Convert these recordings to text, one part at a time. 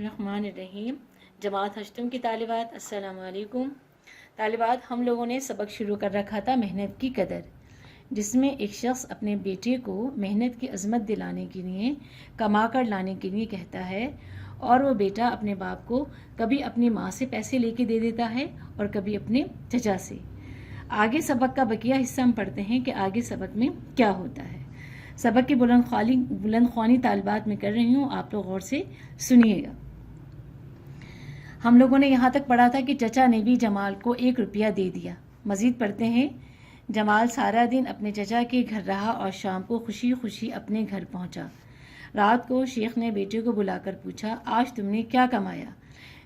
الرحمن الرحیم۔ جماعت ہشتم کی طالبات السلام علیکم۔ طالبات، ہم لوگوں نے سبق شروع کر رکھا تھا محنت کی قدر، جس میں ایک شخص اپنے بیٹے کو محنت کی عظمت دلانے کے لیے کما کر لانے کے لیے کہتا ہے، اور وہ بیٹا اپنے باپ کو کبھی اپنی ماں سے پیسے لے کے دے دیتا ہے اور کبھی اپنے چچا سے۔ آگے سبق کا بقیہ حصہ ہم پڑھتے ہیں کہ آگے سبق میں کیا ہوتا ہے۔ سبق کی بلند خوانی طالبات میں کر رہی ہوں، آپ لوگ غور سے سنیے گا۔ ہم لوگوں نے یہاں تک پڑھا تھا کہ چچا نے بھی جمال کو 1 روپیہ دے دیا۔ مزید پڑھتے ہیں، جمال سارا دن اپنے چچا کے گھر رہا اور شام کو خوشی خوشی اپنے گھر پہنچا۔ رات کو شیخ نے بیٹے کو بلا کر پوچھا، آج تم نے کیا کمایا؟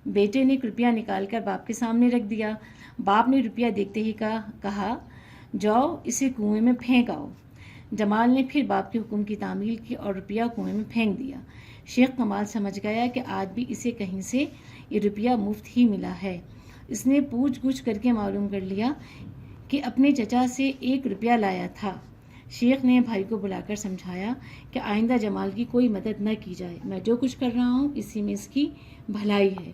بیٹے نے 1 روپیہ نکال کر باپ کے سامنے رکھ دیا۔ باپ نے روپیہ دیکھتے ہی کہا، جاؤ اسے کنویں میں پھینک آؤ۔ جمال نے پھر باپ کے حکم کی تعمیل کی اور روپیہ کنویں میں پھینک دیا۔ شیخ کمال سمجھ گیا کہ آج بھی اسے کہیں سے یہ روپیہ مفت ہی ملا ہے۔ اس نے پوچھ گچھ کر کے معلوم کر لیا کہ اپنے چچا سے 1 روپیہ لایا تھا۔ شیخ نے بھائی کو بلا کر سمجھایا کہ آئندہ جمال کی کوئی مدد نہ کی جائے، میں جو کچھ کر رہا ہوں اسی میں اس کی بھلائی ہے۔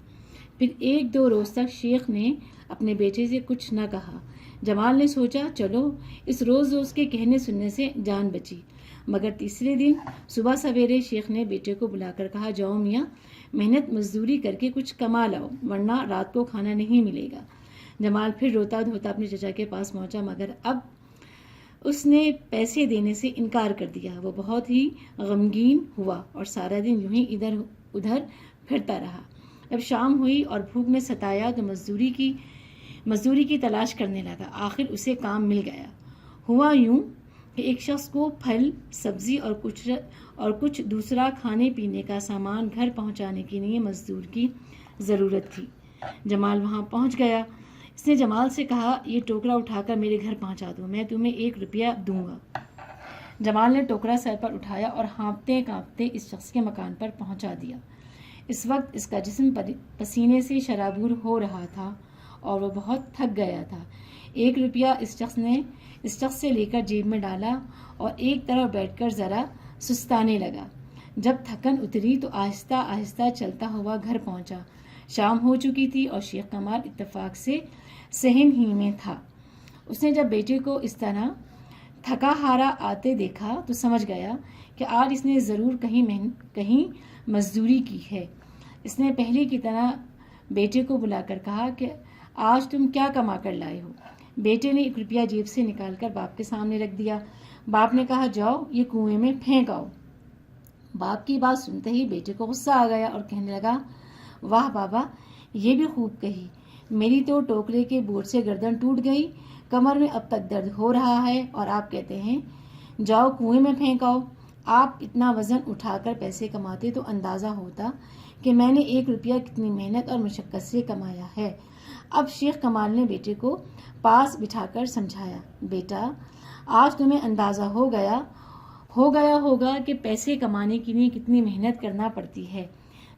پھر 1-2 روز تک شیخ نے اپنے بیٹے سے کچھ نہ کہا۔ جمال نے سوچا چلو اس روز کے کہنے سننے سے جان بچی، مگر تیسرے دن صبح سویرے شیخ نے بیٹے کو بلا کر کہا، جاؤ میاں محنت مزدوری کر کے کچھ کما لاؤ ورنہ رات کو کھانا نہیں ملے گا۔ جمال پھر روتا دھوتا اپنے چچا کے پاس پہنچا، مگر اب اس نے پیسے دینے سے انکار کر دیا۔ وہ بہت ہی غمگین ہوا اور سارا دن یوں ہی ادھر ادھر پھرتا رہا۔ اب شام ہوئی اور بھوک نے ستایا تو مزدوری کی تلاش کرنے لگا۔ آخر اسے کام مل گیا۔ ہوا یوں کہ ایک شخص کو پھل، سبزی اور کچھ دوسرا کھانے پینے کا سامان گھر پہنچانے کے لیے مزدور کی ضرورت تھی۔ جمال وہاں پہنچ گیا۔ اس نے جمال سے کہا، یہ ٹوکرا اٹھا کر میرے گھر پہنچا دو، میں تمہیں 1 روپیہ دوں گا۔ جمال نے ٹوکرا سر پر اٹھایا اور ہانپتے کانپتے اس شخص کے مکان پر پہنچا دیا۔ اس وقت اس کا جسم پسینے سے شرابور ہو رہا تھا اور وہ بہت تھک گیا تھا۔ 1 روپیہ اس شخص سے لے کر جیب میں ڈالا اور ایک طرف بیٹھ کر ذرا سستانے لگا۔ جب تھکن اتری تو آہستہ آہستہ چلتا ہوا گھر پہنچا۔ شام ہو چکی تھی اور شیخ کمال اتفاق سے صحن ہی میں تھا۔ اس نے جب بیٹے کو اس طرح تھکا ہارا آتے دیکھا تو سمجھ گیا کہ آج اس نے ضرور کہیں مزدوری کی ہے۔ اس نے پہلے کی طرح بیٹے کو بلا کر کہا کہ آج تم کیا کما کر لائے ہو؟ بیٹے نے 1 روپیہ جیب سے نکال کر باپ کے سامنے رکھ دیا۔ باپ نے کہا، جاؤ یہ کنویں میں پھینک آؤ۔ باپ کی بات سنتے ہی بیٹے کو غصہ آ گیا اور کہنے لگا، واہ بابا، یہ بھی خوب کہی، میری تو ٹوکرے کے بوجھ سے گردن ٹوٹ گئی، کمر میں اب تک درد ہو رہا ہے اور آپ کہتے ہیں جاؤ کنویں میں پھینک آؤ۔ آپ اتنا وزن اٹھا کر پیسے کماتے تو اندازہ ہوتا کہ میں نے 1 روپیہ کتنی محنت اور مشقت سے کمایا ہے۔ اب شیخ کمال نے بیٹے کو پاس بٹھا کر سمجھایا، بیٹا آج تمہیں اندازہ ہو گیا ہوگا کہ پیسے کمانے کے لیے کتنی محنت کرنا پڑتی ہے۔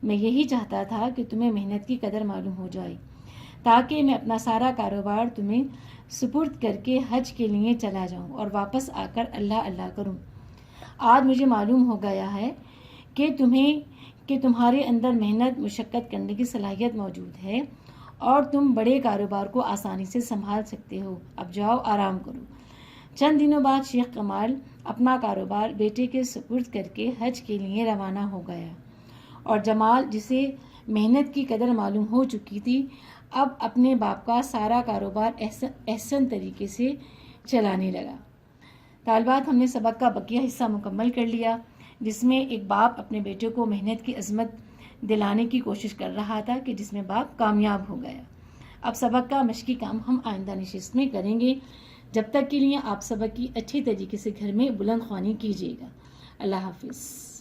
میں یہی چاہتا تھا کہ تمہیں محنت کی قدر معلوم ہو جائے، تاکہ میں اپنا سارا کاروبار تمہیں سپرد کر کے حج کے لیے چلا جاؤں اور واپس آ کر اللہ اللہ کروں۔ آج مجھے معلوم ہو گیا ہے کہ تمہارے اندر محنت مشقت کرنے کی صلاحیت موجود ہے اور تم بڑے کاروبار کو آسانی سے سنبھال سکتے ہو۔ اب جاؤ آرام کرو۔ چند دنوں بعد شیخ کمال اپنا کاروبار بیٹے کے سپرد کر کے حج کے لیے روانہ ہو گیا اور جمال، جسے محنت کی قدر معلوم ہو چکی تھی، اب اپنے باپ کا سارا کاروبار احسن طریقے سے چلانے لگا۔ طالبات، ہم نے سبق کا بقیہ حصہ مکمل کر لیا، جس میں ایک باپ اپنے بیٹے کو محنت کی عظمت دلانے کی کوشش کر رہا تھا کہ جس میں باپ کامیاب ہو گیا۔ اب سبق کا مشقی کام ہم آئندہ نشست میں کریں گے۔ جب تک کے لیے آپ سبق کی اچھی طریقے سے گھر میں بلند خوانی کیجیے گا۔ اللہ حافظ۔